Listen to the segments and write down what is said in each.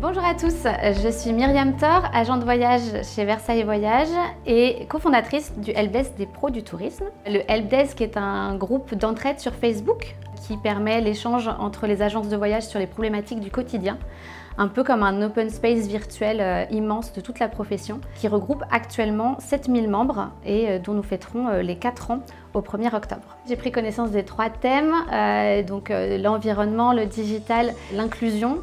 Bonjour à tous, je suis Myriam Thor, agent de voyage chez Versailles Voyages et cofondatrice du Helpdesk des pros du tourisme. Le Helpdesk est un groupe d'entraide sur Facebook qui permet l'échange entre les agences de voyage sur les problématiques du quotidien, un peu comme un open space virtuel immense de toute la profession, qui regroupe actuellement 7000 membres et dont nous fêterons les 4 ans au 1er octobre. J'ai pris connaissance des 3 thèmes, l'environnement, le digital, l'inclusion.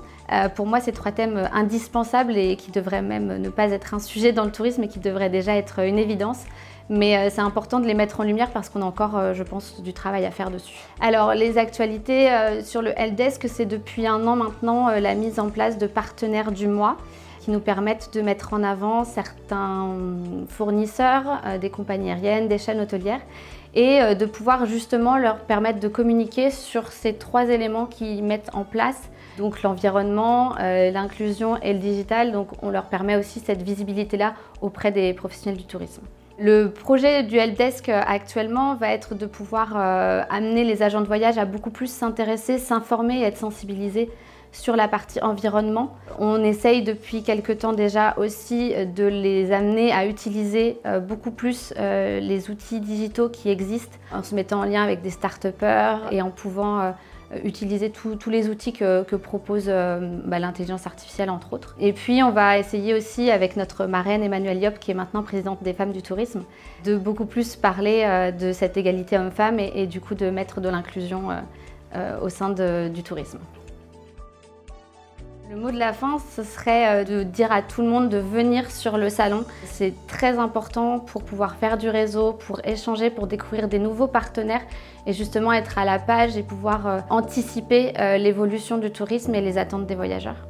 Pour moi, ces 3 thèmes indispensables et qui devraient même ne pas être un sujet dans le tourisme et qui devraient déjà être une évidence. Mais c'est important de les mettre en lumière parce qu'on a encore, je pense, du travail à faire dessus. Alors, les actualités sur le Helpdesk, c'est depuis 1 an maintenant la mise en place de partenaires du mois qui nous permettent de mettre en avant certains fournisseurs, des compagnies aériennes, des chaînes hôtelières et de pouvoir justement leur permettre de communiquer sur ces 3 éléments qu'ils mettent en place. Donc l'environnement, l'inclusion et le digital, donc on leur permet aussi cette visibilité-là auprès des professionnels du tourisme. Le projet du Helpdesk actuellement va être de pouvoir amener les agents de voyage à beaucoup plus s'intéresser, s'informer et être sensibilisés sur la partie environnement. On essaye depuis quelque temps déjà aussi de les amener à utiliser beaucoup plus les outils digitaux qui existent en se mettant en lien avec des start-upers et en pouvant utiliser tous les outils que propose l'intelligence artificielle entre autres. Et puis on va essayer aussi avec notre marraine Emmanuelle Diop, qui est maintenant présidente des femmes du tourisme, de beaucoup plus parler de cette égalité homme-femme et du coup de mettre de l'inclusion au sein du tourisme. Le mot de la fin, ce serait de dire à tout le monde de venir sur le salon. C'est très important pour pouvoir faire du réseau, pour échanger, pour découvrir des nouveaux partenaires et justement être à la page et pouvoir anticiper l'évolution du tourisme et les attentes des voyageurs.